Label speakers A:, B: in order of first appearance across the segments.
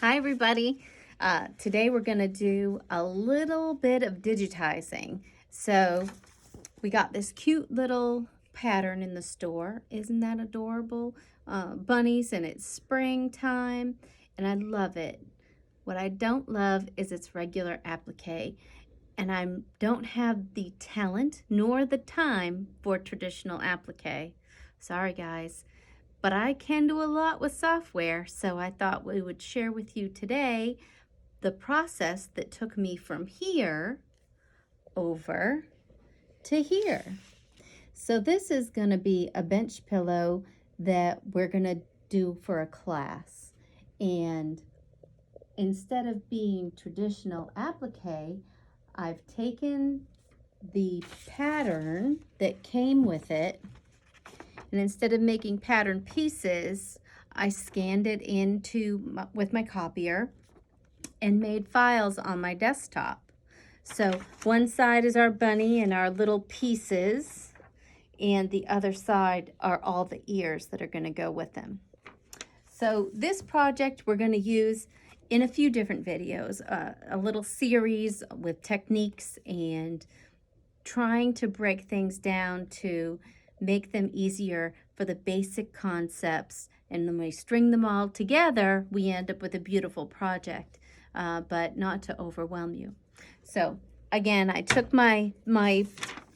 A: Hi everybody. Today we're going to do a little bit of digitizing. So we got this cute little pattern in the store. Isn't that adorable? Bunnies, and it's springtime and I love it. What I don't love is its regular applique, and I don't have the talent nor the time for traditional applique. Sorry guys. But I can do a lot with software, so I thought we would share with you today the process that took me from here over to here. So this is going to be a bench pillow that we're going to do for a class. And instead of being traditional applique, I've taken the pattern that came with it, and instead of making pattern pieces, I scanned it with my copier and made files on my desktop. So one side is our bunny and our little pieces, and the other side are all the ears that are going to go with them. So this project we're going to use in a few different videos, a little series with techniques and trying to break things down to make them easier for the basic concepts, and when we string them all together we end up with a beautiful project, but not to overwhelm you. So again, I took my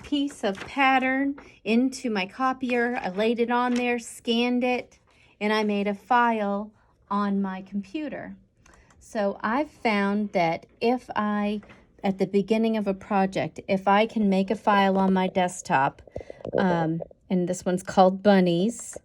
A: piece of pattern into my copier, I laid it on there, scanned it, and I made a file on my computer. So I've found that if at the beginning of a project, if I can make a file on my desktop, and this one's called Bunnies,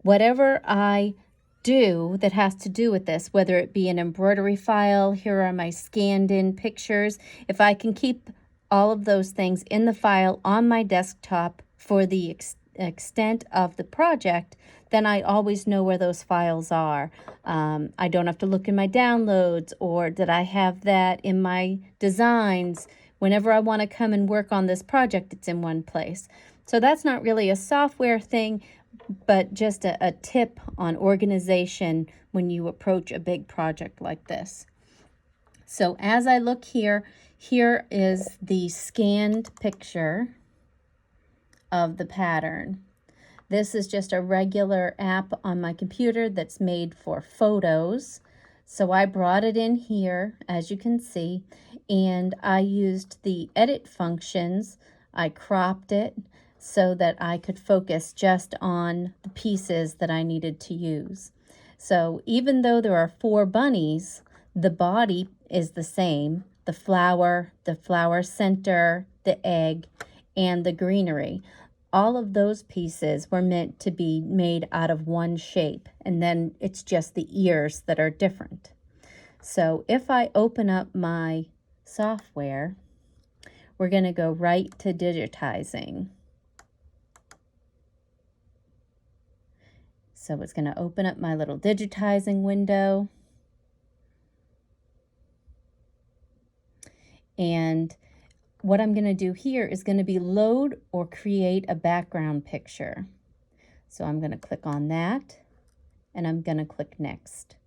A: whatever I do that has to do with this, whether it be an embroidery file, here are my scanned in pictures, if I can keep all of those things in the file on my desktop for the extent of the project, then I always know where those files are. I don't have to look in my downloads, or did I have that in my designs. Whenever I want to come and work on this project, it's in one place. So that's not really a software thing, but just a tip on organization when you approach a big project like this. So as I look here is the scanned picture of the pattern. This is just a regular app on my computer that's made for photos. So I brought it in here, as you can see, and I used the edit functions. I cropped it so that I could focus just on the pieces that I needed to use. So even though there are 4 bunnies, the body is the same. The flower center, the egg, and the greenery. All of those pieces were meant to be made out of one shape, and then it's just the ears that are different. So if I open up my software, we're going to go right to digitizing. So it's going to open up my little digitizing window. And what I'm going to do here is going to be load or create a background picture. So I'm going to click on that, and I'm going to click next.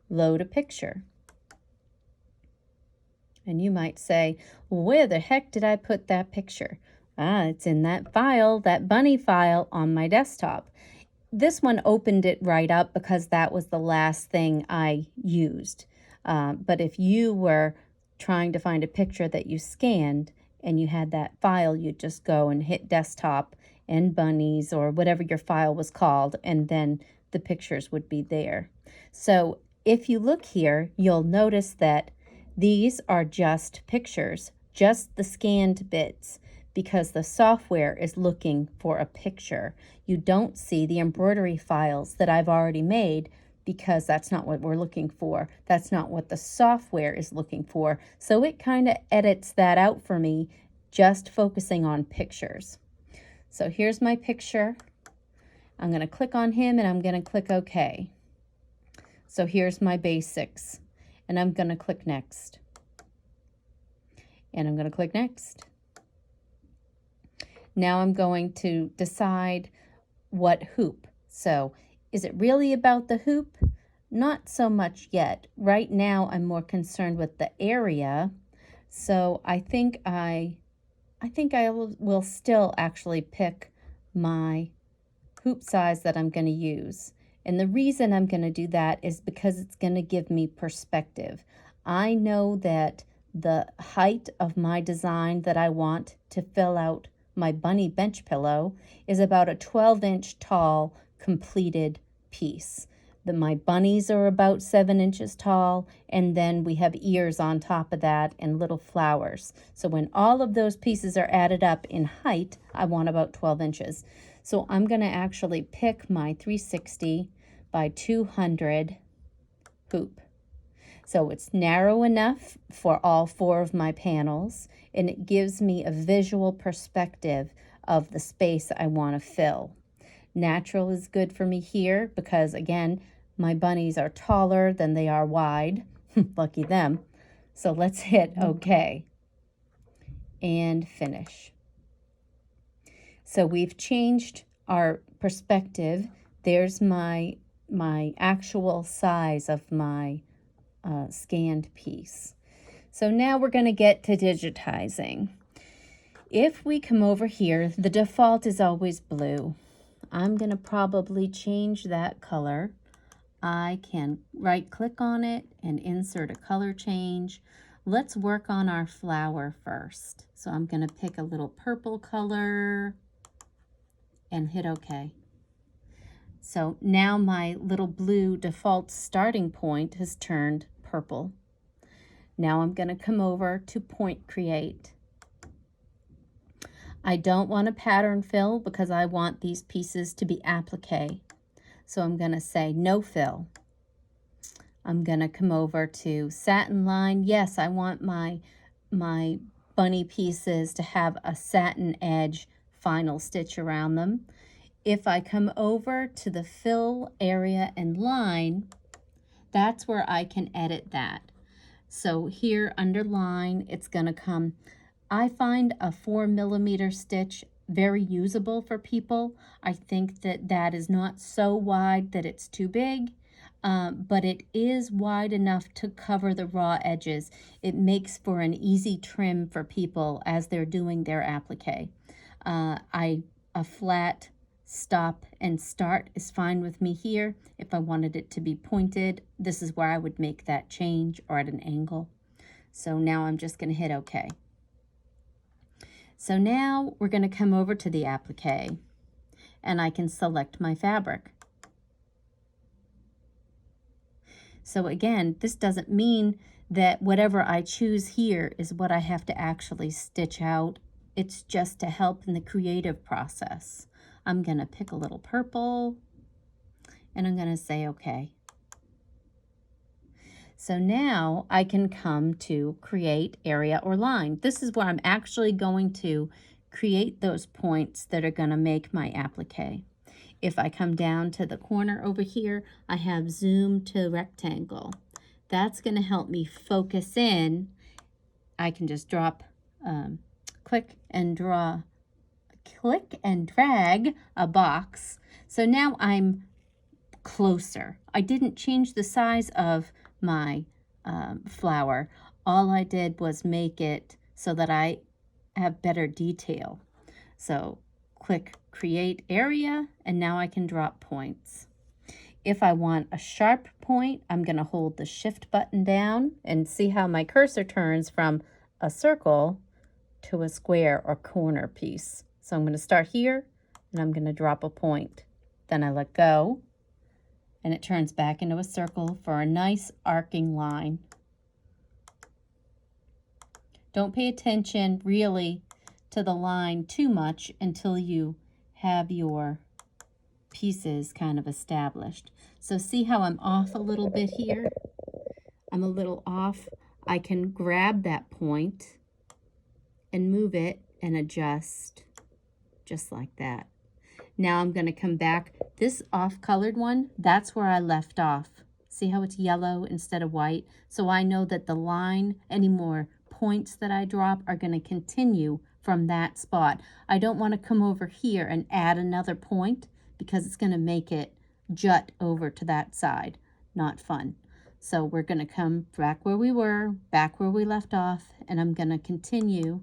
A: Load a picture. And you might say, where the heck did I put that picture? It's in that file, that bunny file on my desktop. This one opened it right up because that was the last thing I used. But if you were trying to find a picture that you scanned and you had that file, you'd just go and hit desktop and bunnies or whatever your file was called, and then the pictures would be there. So if you look here, you'll notice that these are just pictures, just the scanned bits, because the software is looking for a picture. You don't see the embroidery files that I've already made, because that's not what we're looking for. That's not what the software is looking for. So it kind of edits that out for me, just focusing on pictures. So here's my picture. I'm going to click on him, and I'm going to click OK. So here's my basics, and I'm going to click next. And I'm going to click next. Now I'm going to decide what hoop. So Is it really about the hoop? Not so much yet. Right now, I'm more concerned with the area. So I think I will still actually pick my hoop size that I'm going to use. And the reason I'm going to do that is because it's going to give me perspective. I know that the height of my design that I want to fill out my bunny bench pillow is about a 12-inch tall completed piece. My bunnies are about 7 inches tall, and then we have ears on top of that and little flowers. So when all of those pieces are added up in height, I want about 12 inches. So I'm going to actually pick my 360 by 200 hoop. So it's narrow enough for all 4 of my panels, and it gives me a visual perspective of the space I want to fill. Natural is good for me here because, again, my bunnies are taller than they are wide. Lucky them. So let's hit OK and finish. So we've changed our perspective. There's my actual size of my scanned piece. So now we're going to get to digitizing. If we come over here, the default is always blue. I'm going to probably change that color. I can right-click on it and insert a color change. Let's work on our flower first. So I'm going to pick a little purple color and hit OK. So now my little blue default starting point has turned purple. Now I'm going to come over to Point Create. I don't want a pattern fill because I want these pieces to be appliqué. So I'm going to say no fill. I'm going to come over to satin line. Yes, I want my bunny pieces to have a satin edge final stitch around them. If I come over to the fill area and line, that's where I can edit that. So here under line, it's going to come. I find a 4mm stitch very usable for people. I think that is not so wide that it's too big, but it is wide enough to cover the raw edges. It makes for an easy trim for people as they're doing their applique. A flat stop and start is fine with me here. If I wanted it to be pointed, this is where I would make that change, or at an angle. So now I'm just going to hit OK. So now we're going to come over to the applique, and I can select my fabric. So again, this doesn't mean that whatever I choose here is what I have to actually stitch out. It's just to help in the creative process. I'm going to pick a little purple, and I'm going to say OK. So now I can come to create area or line. This is where I'm actually going to create those points that are going to make my applique. If I come down to the corner over here, I have zoom to rectangle. That's going to help me focus in. I can just drop, click and drag a box. So now I'm closer. I didn't change the size of my flower. All I did was make it so that I have better detail. So click create area, and now I can drop points. If I want a sharp point, I'm going to hold the shift button down and see how my cursor turns from a circle to a square or corner piece. So I'm going to start here, and I'm going to drop a point. Then I let go, and it turns back into a circle for a nice arcing line. Don't pay attention really to the line too much until you have your pieces kind of established. So see how I'm off a little bit here? I'm a little off. I can grab that point and move it and adjust just like that. Now I'm going to come back. This off-colored one, that's where I left off. See how it's yellow instead of white? So I know that the line, any more points that I drop, are going to continue from that spot. I don't want to come over here and add another point because it's going to make it jut over to that side. Not fun. So we're going to come back where we were, back where we left off, and I'm going to continue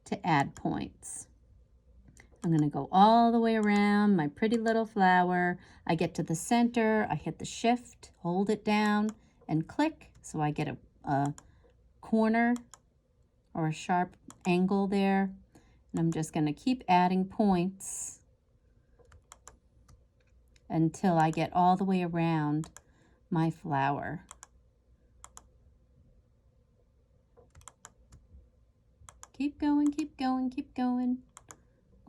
A: to add points. I'm going to go all the way around my pretty little flower. I get to the center, I hit the shift, hold it down, and click, so I get a corner or a sharp angle there. And I'm just going to keep adding points until I get all the way around my flower. Keep going, keep going, keep going.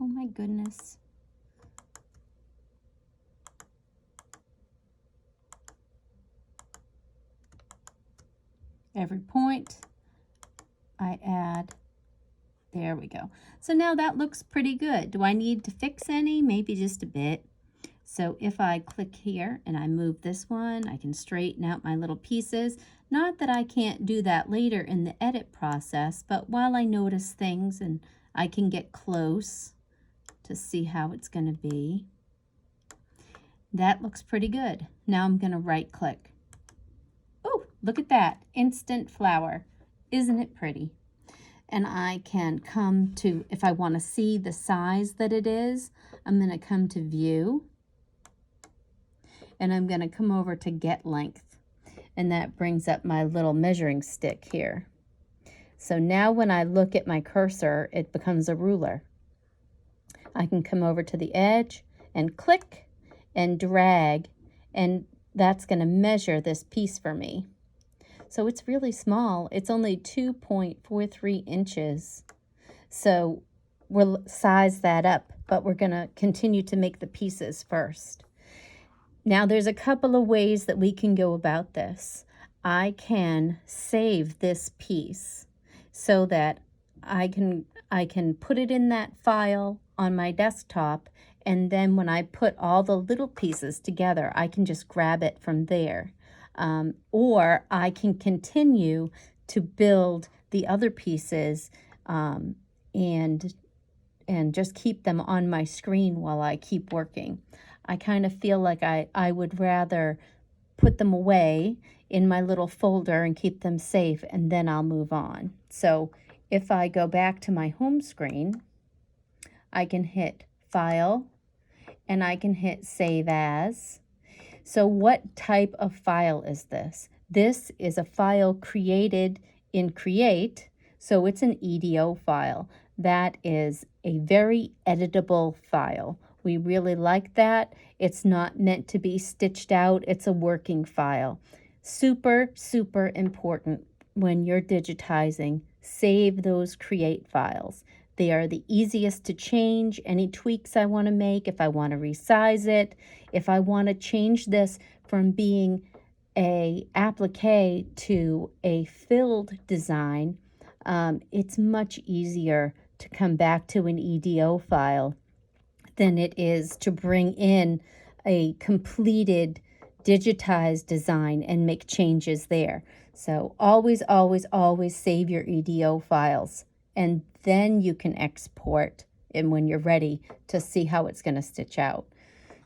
A: Oh my goodness. Every point I add, there we go. So now that looks pretty good. Do I need to fix any? Maybe just a bit. So if I click here and I move this one, I can straighten out my little pieces. Not that I can't do that later in the edit process, but while I notice things and I can get close to see how it's going to be. That looks pretty good. Now I'm going to right click. Oh, look at that. Instant flower. Isn't it pretty? And I can come to, if I want to see the size that it is, I'm going to come to view. And I'm going to come over to get length. And that brings up my little measuring stick here. So now when I look at my cursor, it becomes a ruler. I can come over to the edge and click and drag, and that's going to measure this piece for me. So it's really small. It's only 2.43 inches. So we'll size that up, but we're going to continue to make the pieces first. Now there's a couple of ways that we can go about this. I can save this piece so that I can put it in that file on my desktop, and then when I put all the little pieces together, I can just grab it from there. Or I can continue to build the other pieces and just keep them on my screen while I keep working. I kind of feel like I would rather put them away in my little folder and keep them safe, and then I'll move on. So if I go back to my home screen, I can hit File, and I can hit Save As. So what type of file is this? This is a file created in Create, so it's an EDO file. That is a very editable file. We really like that. It's not meant to be stitched out. It's a working file. Super, super important when you're digitizing. Save those Create files. They are the easiest to change. Any tweaks I want to make, if I want to resize it, if I want to change this from being a applique to a filled design, it's much easier to come back to an EDO file than it is to bring in a completed digitized design and make changes there. So always, always, always save your EDO files, and then you can export and when you're ready to see how it's going to stitch out.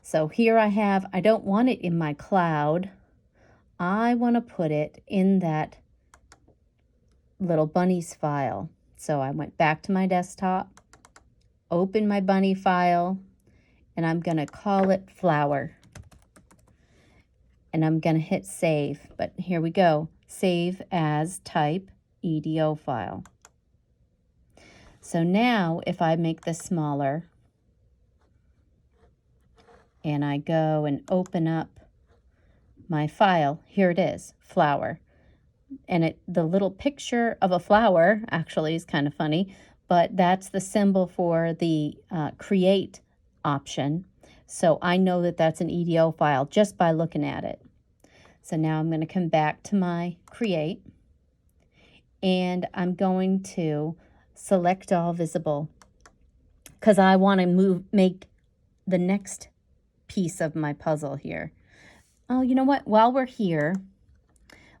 A: So here I don't want it in my cloud. I want to put it in that little bunnies file. So I went back to my desktop, open my bunny file, and I'm going to call it flower. And I'm going to hit save. But here we go. Save as type EDO file. So now if I make this smaller and I go and open up my file, here it is, flower. And the little picture of a flower actually is kind of funny, but that's the symbol for the create option. So I know that that's an EDO file just by looking at it. So now I'm going to come back to my create, and I'm going to select all visible because I want to make the next piece of my puzzle here. Oh, you know what? While we're here,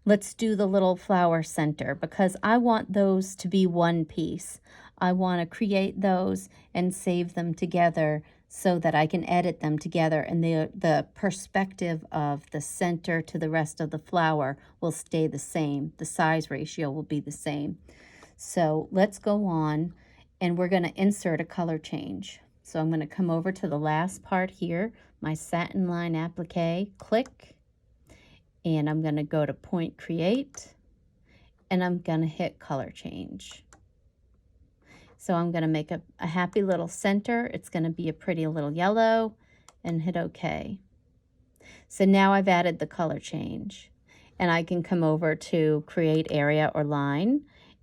A: let's do the little flower center because I want those to be one piece. I want to create those and save them together so that I can edit them together, and the perspective of the center to the rest of the flower will stay the same. The size ratio will be the same. So let's go on, and we're going to insert a color change. So I'm going to come over to the last part here, my satin line applique, click, and I'm going to go to Point Create, and I'm going to hit color change. So I'm going to make a happy little center. It's going to be a pretty little yellow, and hit OK. So now I've added the color change, and I can come over to Create Area or Line,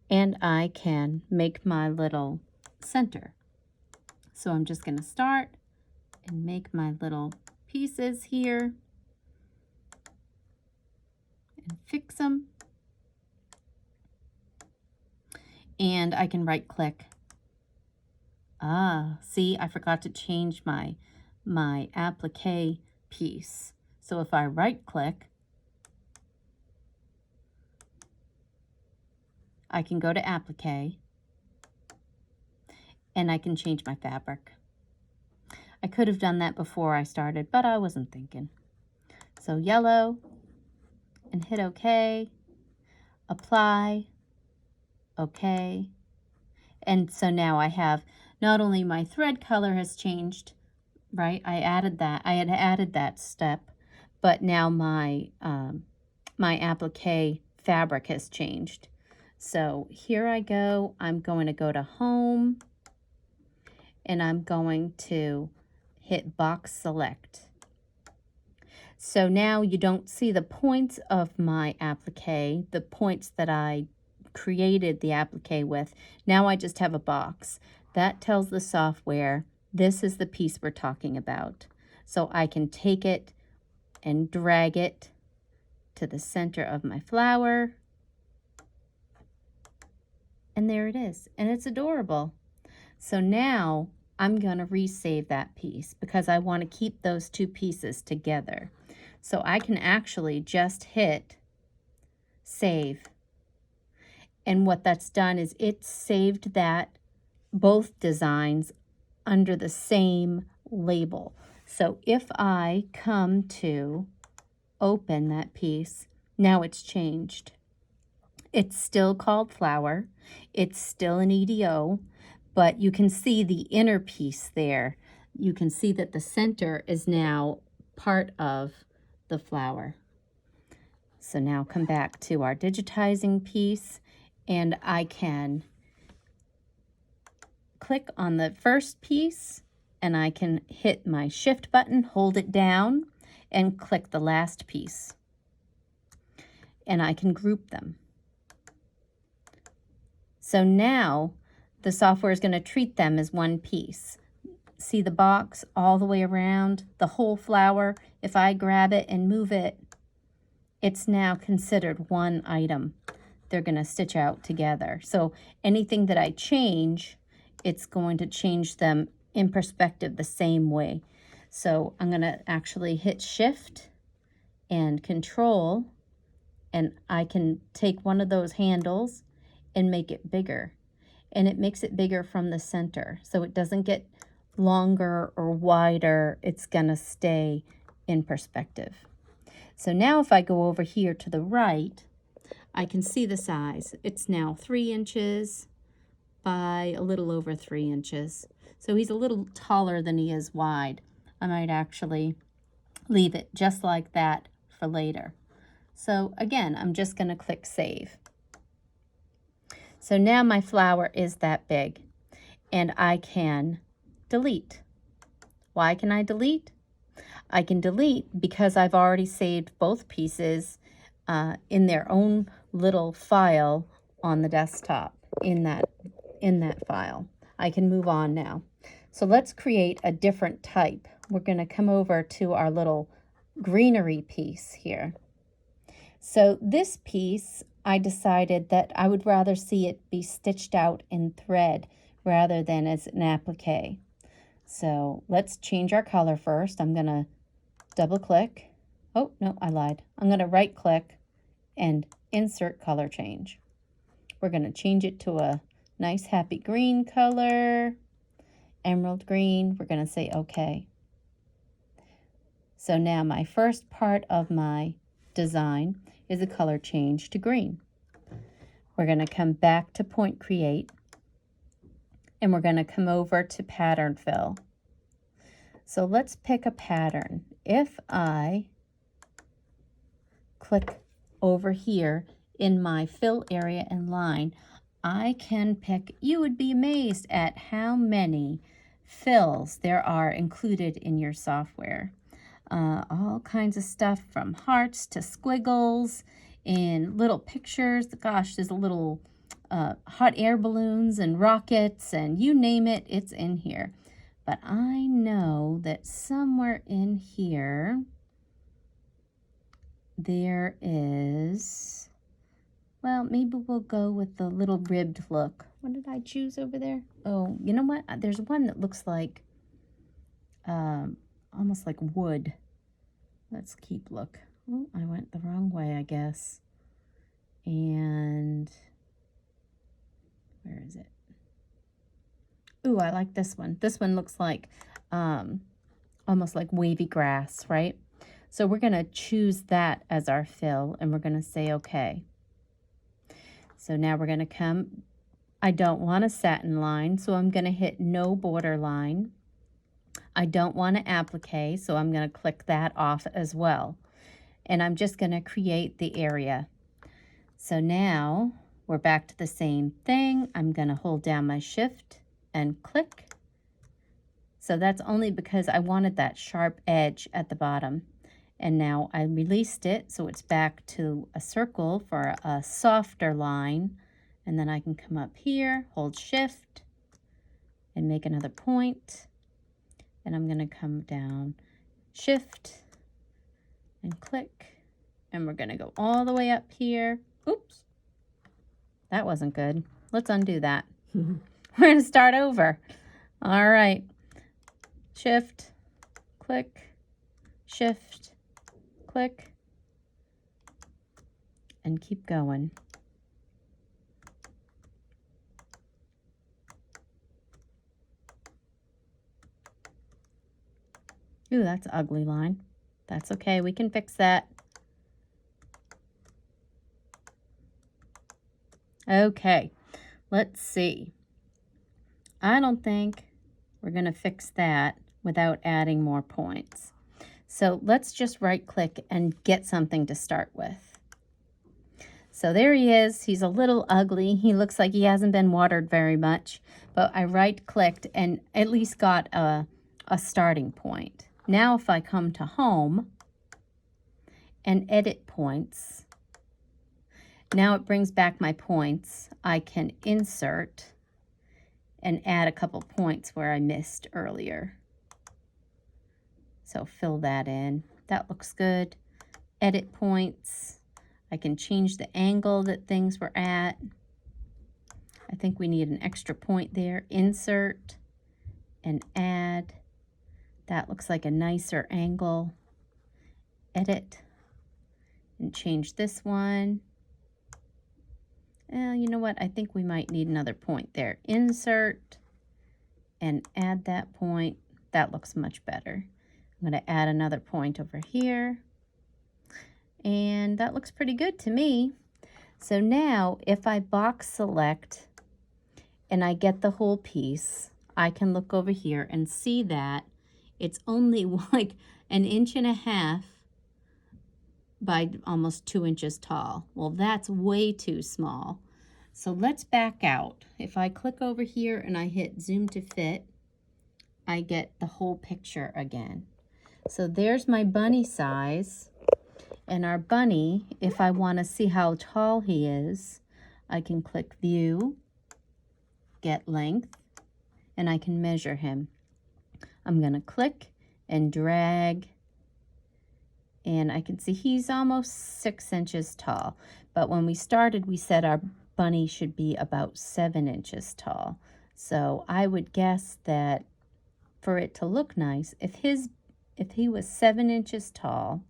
A: and I can make my little center. So I'm just going to start and make my little pieces here and fix them. And I can right click. See, I forgot to change my applique piece. So if I right click, I can go to Applique, and I can change my fabric. I could have done that before I started, but I wasn't thinking. So yellow, and hit OK, apply, OK. And so now I have not only my thread color has changed, right? I had added that step, but now my my applique fabric has changed. So here I go. I'm going to go to Home, and I'm going to hit Box Select. So now you don't see the points of my applique, the points that I created the applique with. Now I just have a box. That tells the software this is the piece we're talking about. So I can take it and drag it to the center of my flower. And there it is. And it's adorable. So now I'm going to resave that piece because I want to keep those two pieces together. So I can actually just hit Save. And what that's done is it saved that both designs under the same label. So if I come to open that piece, now it's changed. It's still called flower. It's still an EDO, but you can see the inner piece there. You can see that the center is now part of the flower. So now come back to our digitizing piece, and I can click on the first piece, and I can hit my shift button, hold it down, and click the last piece. And I can group them. So now the software is going to treat them as one piece. See the box all the way around, the whole flower? If I grab it and move it, it's now considered one item. They're going to stitch out together. So anything that I change, it's going to change them in perspective the same way. So I'm going to actually hit Shift and Control, and I can take one of those handles and make it bigger. And it makes it bigger from the center. So it doesn't get longer or wider. It's going to stay in perspective. So now if I go over here to the right, I can see the size. It's now 3 inches by a little over 3 inches. So he's a little taller than he is wide. I might actually leave it just like that for later. So again, I'm just going to click Save. So now my flower is that big, and I can delete. Why can I delete? I can delete because I've already saved both pieces in their own little file on the desktop in that file. I can move on now. So let's create a different type. We're going to come over to our little greenery piece here. So this piece, I decided that I would rather see it be stitched out in thread rather than as an applique. So let's change our color first. I'm going to double click. Oh, no, I lied. I'm going to right click and insert color change. We're going to change it to a nice happy green color, emerald green. We're going to say okay. So now my first part of my design is a color change to green. We're going to come back to Point Create, and we're going to come over to Pattern Fill. So let's pick a pattern. If I click over here in my fill area and line, I can pick, you would be amazed at how many fills there are included in your software. All kinds of stuff from hearts to squiggles and little pictures. Gosh, there's a little hot air balloons and rockets and you name it, it's in here. But I know that somewhere in here there is, well, maybe we'll go with the little ribbed look. What did I choose over there? Oh, you know what? There's one that looks like almost like wood. Let's keep look. Oh, I went the wrong way, I guess. And where is it? Ooh, I like this one. This one looks like almost like wavy grass, right? So we're going to choose that as our fill, and we're going to say okay. So now we're going to come, I don't want a satin line, so I'm going to hit no border line. I don't want an applique, so I'm going to click that off as well. And I'm just going to create the area. So now we're back to the same thing. I'm going to hold down my shift and click. So that's only because I wanted that sharp edge at the bottom. And now I released it, so it's back to a circle for a softer line. And then I can come up here, hold shift, and make another point. And I'm going to come down, shift, and click. And we're going to go all the way up here. Oops, that wasn't good. Let's undo that. We're going to start over. All right, shift, click, shift, click, and keep going. Ooh, that's an ugly line. That's okay, we can fix that. Okay, let's see. I don't think we're going to fix that without adding more points. So let's just right click and get something to start with. So there he is. He's a little ugly. He looks like he hasn't been watered very much, but I right clicked and at least got a starting point. Now if I come to home and edit points, now it brings back my points. I can insert and add a couple points where I missed earlier. So fill that in. That looks good. Edit points. I can change the angle that things were at. I think we need an extra point there. Insert and add. That looks like a nicer angle. Edit and change this one. You know what? I think we might need another point there. Insert and add that point. That looks much better. I'm going to add another point over here. And that looks pretty good to me. So now if I box select and I get the whole piece, I can look over here and see that it's only like 1.5 inches by almost 2 inches tall. Well, that's way too small. So let's back out. If I click over here and I hit zoom to fit, I get the whole picture again. So there's my bunny size. And our bunny, if I want to see how tall he is, I can click view, get length, and I can measure him. I'm going to click and drag, and I can see he's almost 6 inches tall. But when we started, we said our bunny should be about 7 inches tall. So I would guess that for it to look nice, if he was 7 inches tall,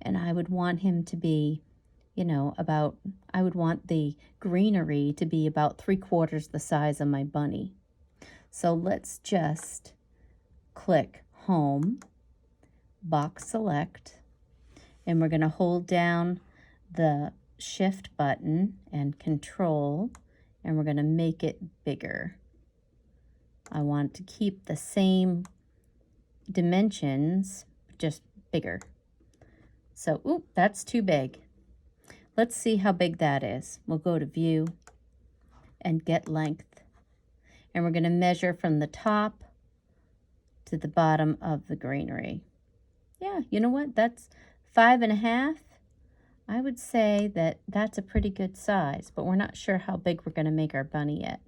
A: and I would want him to be, you know, I would want the greenery to be about 3/4 the size of my bunny. So let's just click Home, Box Select, and we're going to hold down the Shift button and Control, and we're going to make it bigger. I want to keep the same dimensions, just bigger. So, oop, that's too big. Let's see how big that is. We'll go to View and Get Length. And we're going to measure from the top to the bottom of the greenery. Yeah, you know what? That's 5.5. I would say that that's a pretty good size, but we're not sure how big we're going to make our bunny yet.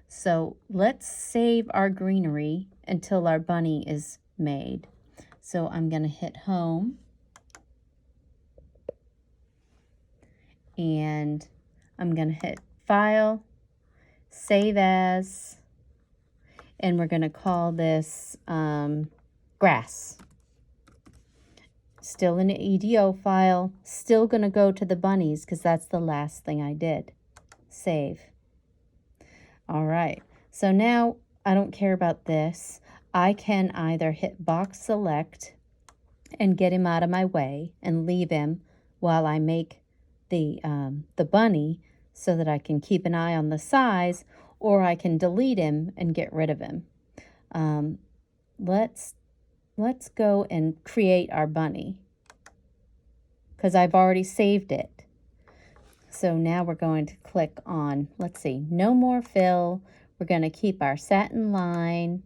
A: So let's save our greenery until our bunny is made. So I'm going to hit Home. And I'm going to hit File, Save As, and we're going to call this Grass. Still in the EDO file, still going to go to the bunnies because that's the last thing I did. Save. All right, so now I don't care about this. I can either hit Box Select and get him out of my way and leave him while I make the bunny so that I can keep an eye on the size, or I can delete him and get rid of him. Let's go and create our bunny because I've already saved it. So now we're going to click on, let's see, no more fill. We're going to keep our satin line,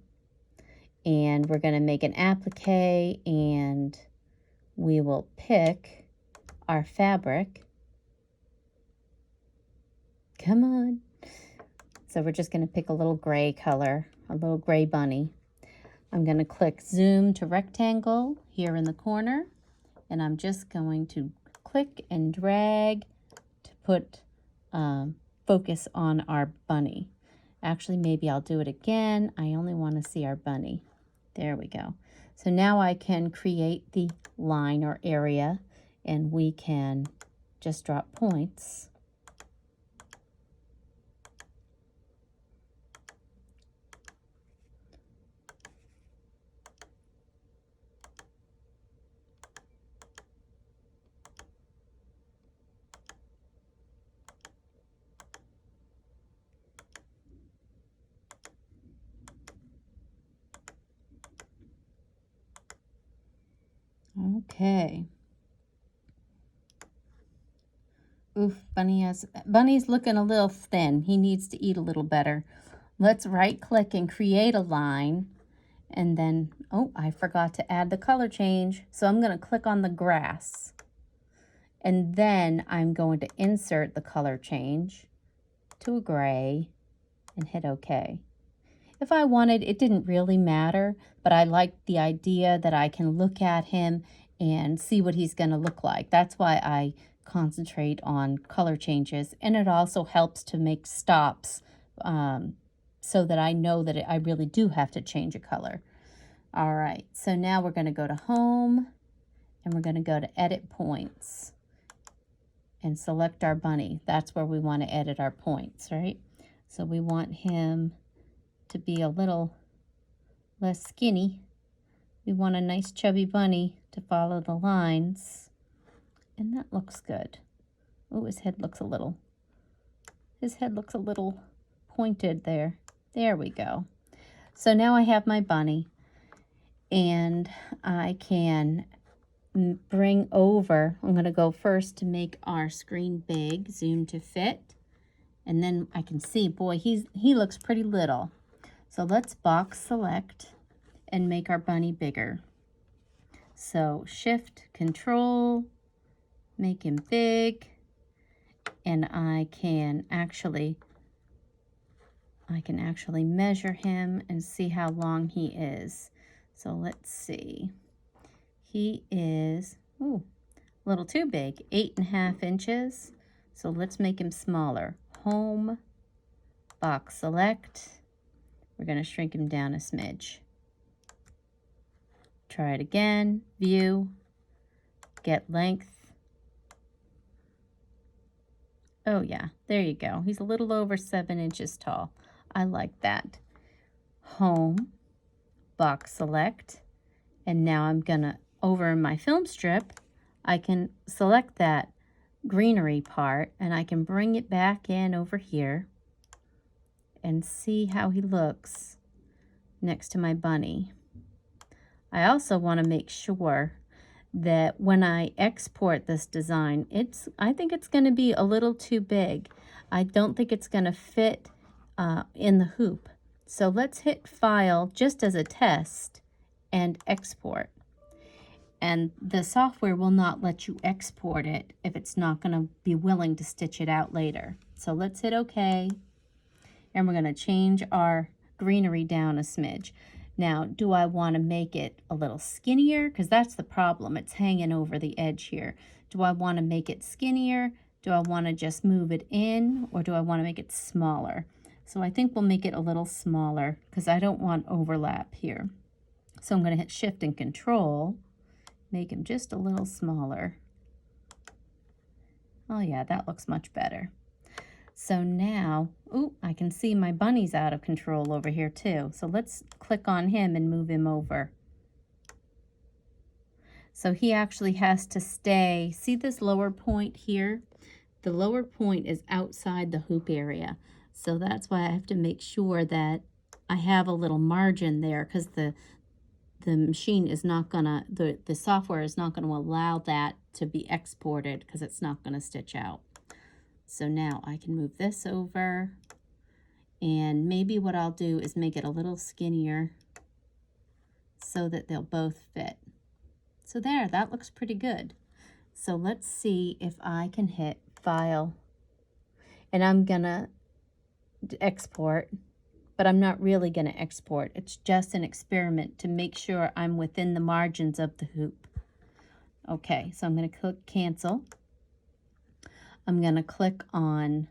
A: and we're going to make an applique, and we will pick our fabric. Come on. So we're just going to pick a little gray color, a little gray bunny. I'm going to click Zoom to Rectangle here in the corner, and I'm just going to click and drag to put focus on our bunny. Actually, maybe I'll do it again. I only want to see our bunny. There we go. So now I can create the line or area, and we can just drop points. Okay. Oof, Bunny's looking a little thin. He needs to eat a little better. Let's right click and create a line. And then, oh, I forgot to add the color change. So I'm going to click on the grass. And then I'm going to insert the color change to a gray and hit OK. If I wanted, it didn't really matter, but I liked the idea that I can look at him and see what he's going to look like. That's why I concentrate on color changes, and it also helps to make stops so that I know that I really do have to change a color. All right, so now we're going to go to Home, and we're going to go to Edit Points and select our bunny. That's where we want to edit our points, right? So we want him to be a little less skinny. We want a nice chubby bunny to follow the lines. And that looks good. Oh, his head looks a little pointed there. There we go. So now I have my bunny, and I can bring over, I'm going to go first to make our screen big, zoom to fit, and then I can see, boy, he looks pretty little. So let's box select and make our bunny bigger. So Shift, Control, make him big, and I can actually measure him and see how long he is. So let's see. He is a little too big, 8.5 inches. So let's make him smaller. Home, box select. We're going to shrink him down a smidge. Try it again. View, get length. Oh yeah, there you go. He's a little over 7 inches tall. I like that. Home, Box Select, and now I'm gonna, over in my film strip, I can select that greenery part and I can bring it back in over here and see how he looks next to my bunny. I also want to make sure that when I export this design, I think it's going to be a little too big. I don't think it's going to fit in the hoop. So let's hit File just as a test and export. And the software will not let you export it if it's not going to be willing to stitch it out later. So let's hit OK. And we're going to change our greenery down a smidge. Now, do I want to make it a little skinnier? Because that's the problem. It's hanging over the edge here. Do I want to make it skinnier? Do I want to just move it in? Or do I want to make it smaller? So I think we'll make it a little smaller because I don't want overlap here. So I'm going to hit Shift and Control, make him just a little smaller. Oh yeah, that looks much better. So now, I can see my bunny's out of control over here too. So let's click on him and move him over. So he actually has to stay. See this lower point here? The lower point is outside the hoop area. So that's why I have to make sure that I have a little margin there, because the machine is not gonna, the software is not gonna allow that to be exported because it's not gonna stitch out. So now I can move this over, and maybe what I'll do is make it a little skinnier so that they'll both fit. So there, that looks pretty good. So let's see if I can hit File, and I'm gonna export, but I'm not really gonna export. It's just an experiment to make sure I'm within the margins of the hoop. Okay, so I'm gonna click Cancel. I'm going to click on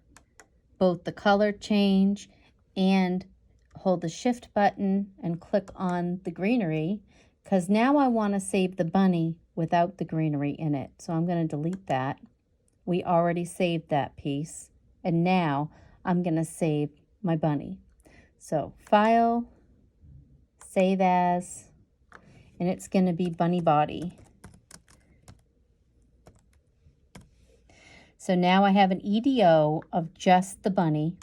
A: both the color change and hold the Shift button and click on the greenery, because now I want to save the bunny without the greenery in it. So I'm going to delete that. We already saved that piece. And now I'm going to save my bunny. So File, Save As, and it's going to be Bunny Body. So now I have an EDO of just the bunny.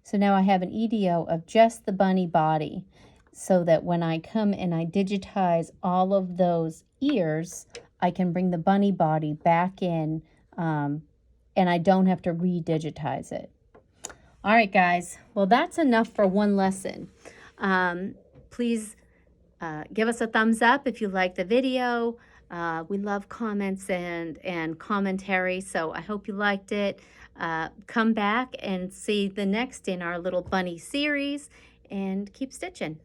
A: So now I have an EDO of just the bunny body, so that when I come and I digitize all of those ears, I can bring the bunny body back in, and I don't have to re-digitize it. All right, guys. Well, that's enough for one lesson. Please give us a thumbs up if you like the video. We love comments and commentary, so I hope you liked it. Come back and see the next in our little bunny series, and keep stitching.